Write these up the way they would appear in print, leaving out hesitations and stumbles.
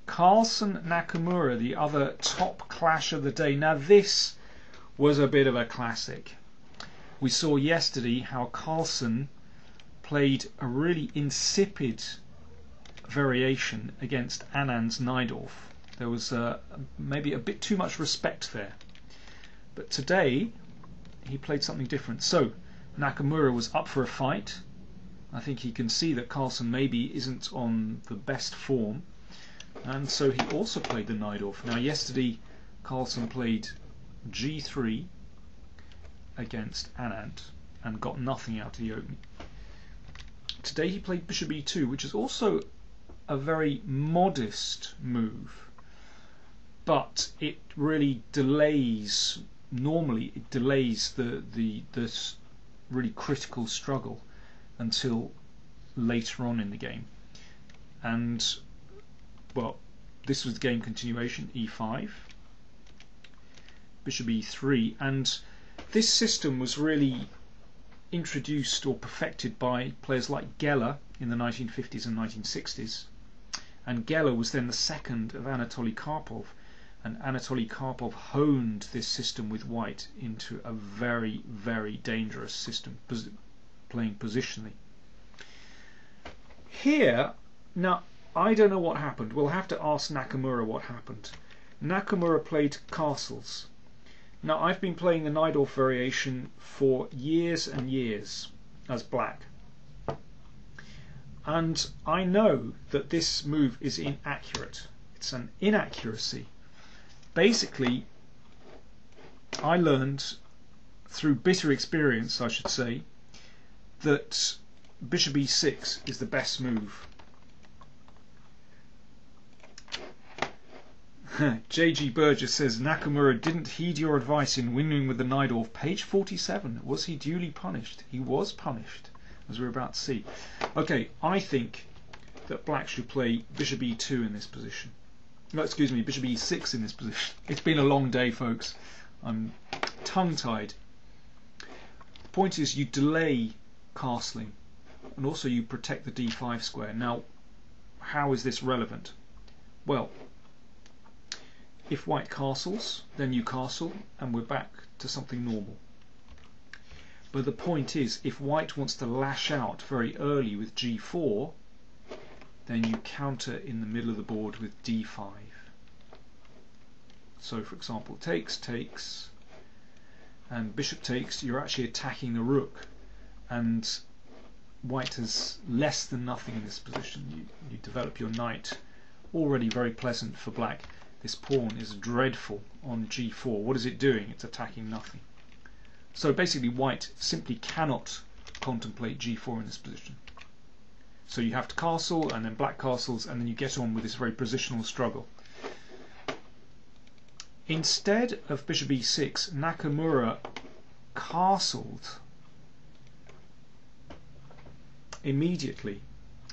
Carlsen Nakamura, the other top clash of the day. Now this was a bit of a classic. We saw yesterday how Carlsen played a really insipid variation against Anand's Najdorf. There was maybe a bit too much respect there. But today he played something different. So Nakamura was up for a fight. I think he can see that Carlsen maybe isn't on the best form, and so he also played the Najdorf. Now yesterday Carlsen played G3 against Anand and got nothing out of the opening. Today he played Bishop E2, which is also a very modest move, but it really delays, normally it delays the really critical struggle until later on in the game. And well, this was the game continuation, E5, Bishop E3, and this system was really introduced or perfected by players like Geller in the 1950s and 1960s, and Geller was then the second of Anatoly Karpov, and Anatoly Karpov honed this system with white into a very, very dangerous system, playing positionally. Here, now I don't know what happened. We'll have to ask Nakamura what happened. Nakamura played castles. Now I've been playing the Najdorf variation for years and years as black, and I know that this move is inaccurate. It's an inaccuracy. Basically, I learned through bitter experience, I should say, that Bishop E6 is the best move. JG Burgess says Nakamura didn't heed your advice in winning with the Najdorf. Page 47. Was he duly punished? He was punished, as we're about to see. Okay, I think that black should play Bishop E2 in this position. No, excuse me, Bishop E6 in this position. It's been a long day, folks. I'm tongue-tied. The point is, you delay castling, and also you protect the D5 square. Now, how is this relevant? Well, if white castles, then you castle, and we're back to something normal. But the point is, if white wants to lash out very early with G4, then you counter in the middle of the board with D5. So for example, takes, and bishop takes, you're actually attacking the rook, and white has less than nothing in this position. You develop your knight, already very pleasant for black. This pawn is dreadful on G4. What is it doing? It's attacking nothing. So basically white simply cannot contemplate G4 in this position. So you have to castle, and then black castles, and then you get on with this very positional struggle. Instead of Bishop E6, Nakamura castled immediately.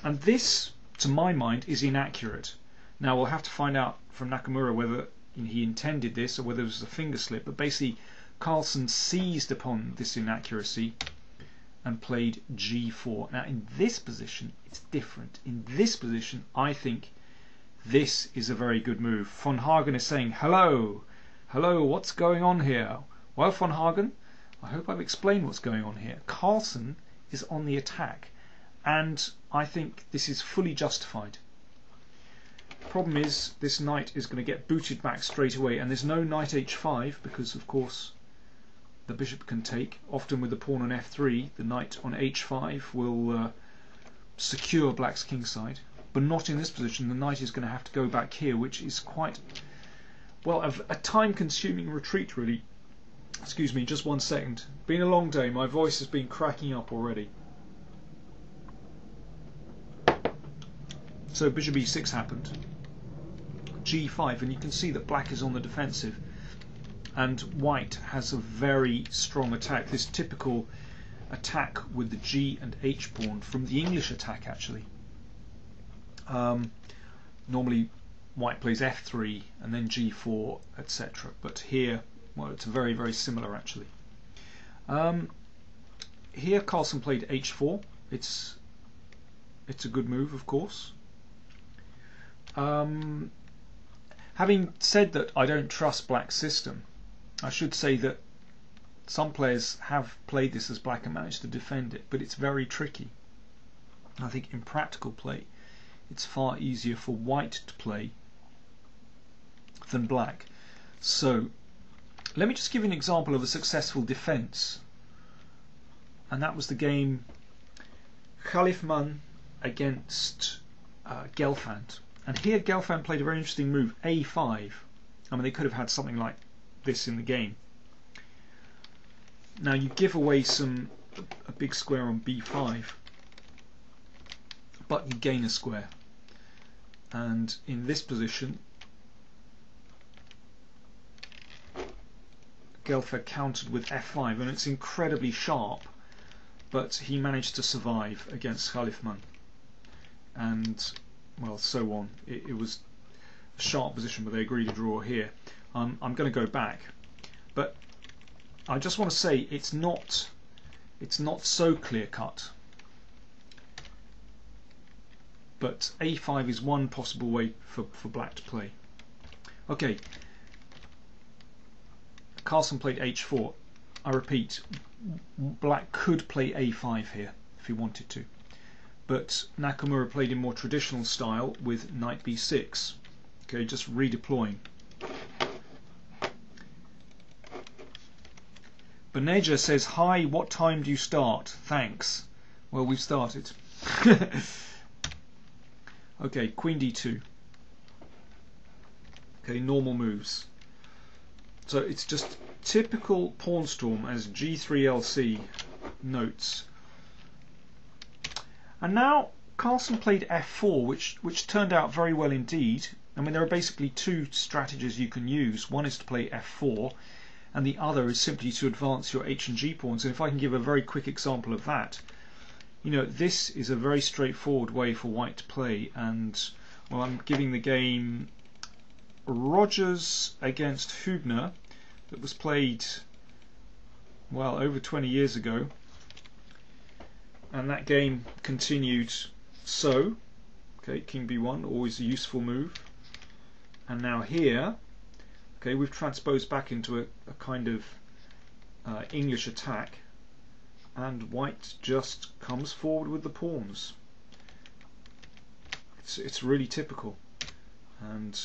And this, to my mind, is inaccurate. Now we'll have to find out from Nakamura whether he intended this or whether it was a finger slip, but basically Carlsen seized upon this inaccuracy and played G4. Now in this position it's different. In this position I think this is a very good move. Von Hagen is saying, hello, what's going on here? Well, Von Hagen, I hope I've explained what's going on here. Carlsen is on the attack, and I think this is fully justified. Problem is, this knight is going to get booted back straight away, and there's no knight h5 because of course the bishop can take. Often with the pawn on f3, the knight on h5 will secure black's kingside, but not in this position. The knight is going to have to go back here, which is quite, well, a time-consuming retreat really. Excuse me, just 1 second. Been a long day, my voice has been cracking up already. So bishop e6 happened, g5, and you can see that black is on the defensive, and white has a very strong attack, this typical attack with the g and h pawn from the English attack actually. Normally white plays f3 and then g4, etc., but here, well, it's very, very similar actually. Here Carlsen played h4. It's a good move, of course. Having said that, I don't trust Black's system. I should say that some players have played this as Black and managed to defend it, but it's very tricky. I think in practical play it's far easier for White to play than Black. So let me just give you an example of a successful defense, and that was the game Khalifman against Gelfand. And here Gelfand played a very interesting move, a5. I mean, they could have had something like this in the game. Now you give away a big square on b5, but you gain a square. And in this position, Gelfand countered with f5, and it's incredibly sharp, but he managed to survive against Khalifman. And well, so on. It was a sharp position, but they agreed to draw here. I'm going to go back, but I just want to say it's not so clear cut. But a5 is one possible way for Black to play. Okay, Carlsen played h4. I repeat, Black could play a5 here if he wanted to, but Nakamura played in more traditional style with knight b6. Okay, just redeploying. Beneja says, hi, what time do you start? Thanks. Well, we've started. Okay, queen d2. Okay, normal moves. So it's just typical pawn storm, as G3LC notes. And now Carlsen played f4, which turned out very well indeed. I mean, there are basically two strategies you can use. One is to play f4, and the other is simply to advance your h and g pawns. And if I can give a very quick example of that, you know, this is a very straightforward way for White to play. And well, I'm giving the game Rogers against Hübner, that was played, well, over 20 years ago, and that game continued so. Okay, king b1, always a useful move. And now here, okay, we've transposed back into a kind of English attack, and White just comes forward with the pawns. It's really typical, and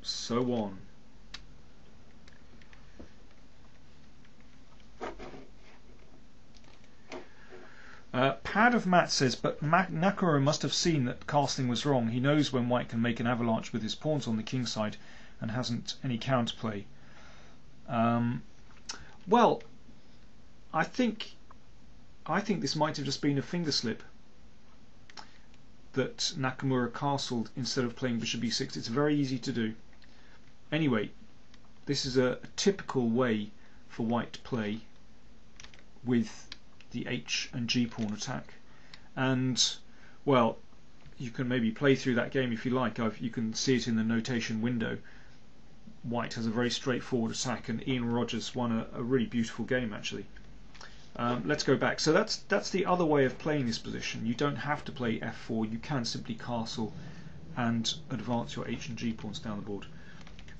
so on. Pad of Matt says, but Nakamura must have seen that casting was wrong. He knows when White can make an avalanche with his pawns on the king side and hasn't any counterplay. Well, I think this might have just been a finger slip, that Nakamura castled instead of playing bishop b6. It's very easy to do. Anyway, this is a typical way for White to play with the h and g pawn attack. And well, you can maybe play through that game if you like. You can see it in the notation window. White has a very straightforward attack, and Ian Rogers won a really beautiful game actually. Let's go back. So that's the other way of playing this position. You don't have to play f4. You can simply castle and advance your h and g pawns down the board.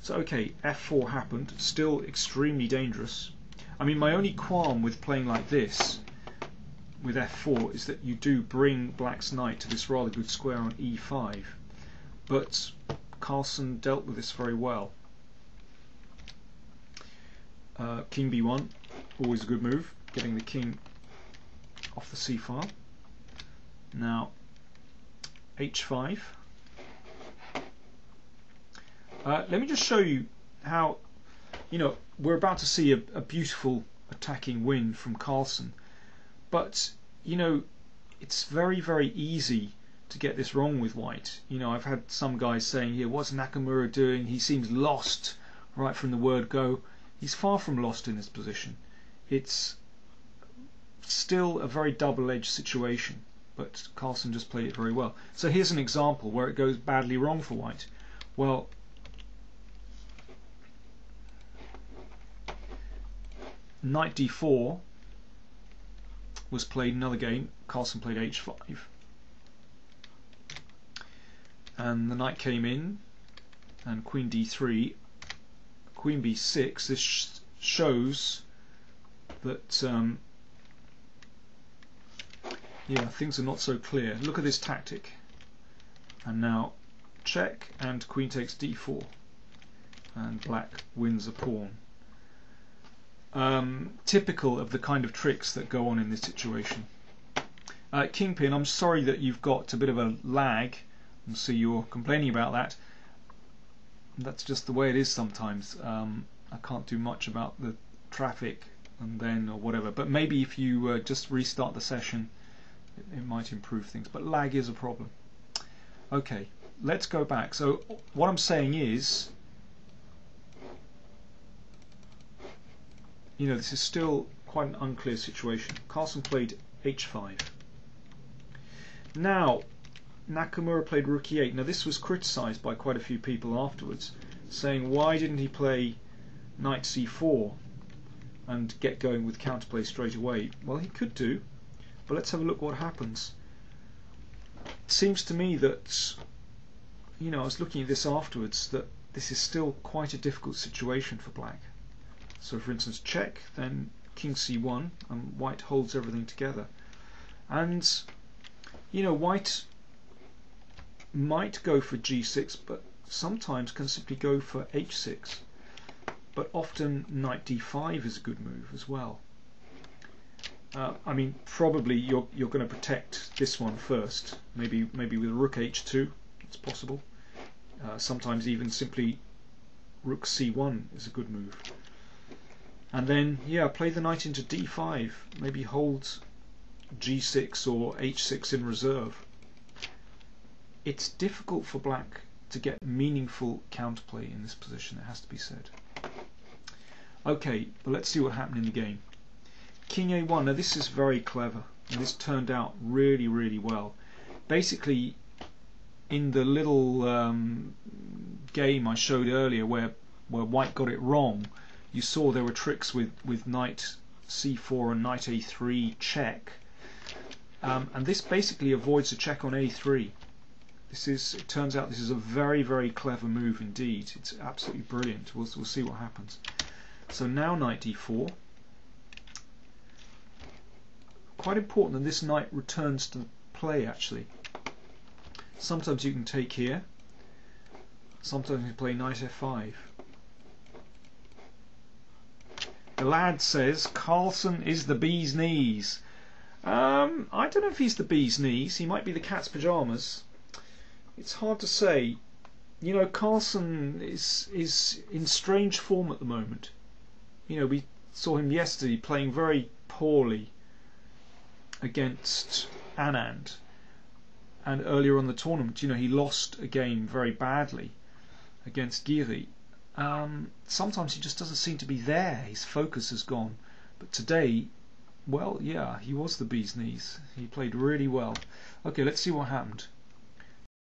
So okay, f4 happened. Still extremely dangerous. I mean, my only qualm with playing like this with f4 is that you do bring Black's knight to this rather good square on e5, but Carlsen dealt with this very well. King b1, always a good move, getting the king off the c file. Now h5. Let me just show you how, you know, we're about to see a beautiful attacking win from Carlsen, but you know, it's very, very easy to get this wrong with White. You know, I've had some guys saying here, what's Nakamura doing? He seems lost right from the word go. He's far from lost in this position. It's still a very double-edged situation, but Carlsen just played it very well. So here's an example where it goes badly wrong for White. Well, knight d4 was played another game. Carlsen played h5, and the knight came in, and queen d3, queen b6. This shows that yeah, things are not so clear. Look at this tactic. And now check, and queen takes d4, and black wins a pawn. Typical of the kind of tricks that go on in this situation. Kingpin, I'm sorry that you've got a bit of a lag, and so you're complaining about that. That's just the way it is sometimes. I can't do much about the traffic and then or whatever, but maybe if you just restart the session, it might improve things, but lag is a problem. Okay, let's go back. So what I'm saying is, you know, this is still quite an unclear situation. Carlsen played h5. Now Nakamura played rook e8. Now this was criticised by quite a few people afterwards, saying why didn't he play knight c4 and get going with counterplay straight away? Well, he could do, but let's have a look what happens. It seems to me that, you know, I was looking at this afterwards, that this is still quite a difficult situation for black. So for instance, check, then king c1, and white holds everything together. And, you know, white might go for g6, but sometimes can simply go for h6. But often knight d5 is a good move as well. I mean, probably you're going to protect this one first. Maybe with rook h2, it's possible. Sometimes even simply rook c1 is a good move. And then, yeah, play the knight into d5. Maybe hold g6 or h6 in reserve. It's difficult for black to get meaningful counterplay in this position, it has to be said. Okay, but let's see what happened in the game. King a1. Now this is very clever, and this turned out really, really well. Basically, in the little game I showed earlier where white got it wrong, you saw there were tricks with knight c4 and knight a3 check, and this basically avoids a check on a3. It turns out this is a very, very clever move indeed. It's absolutely brilliant. We'll see what happens. So now knight d4. Quite important that this knight returns to play, actually. Sometimes you can take here. Sometimes you play knight f5. The lad says Carlsen is the bee's knees. I don't know if he's the bee's knees. He might be the cat's pajamas. It's hard to say. You know, Carlsen is in strange form at the moment. You know, we saw him yesterday playing very poorly against Anand, and earlier on the tournament, you know, he lost a game very badly against Giri. Sometimes he just doesn't seem to be there. His focus has gone. But today, well, yeah, he was the bee's knees. He played really well. Okay, let's see what happened.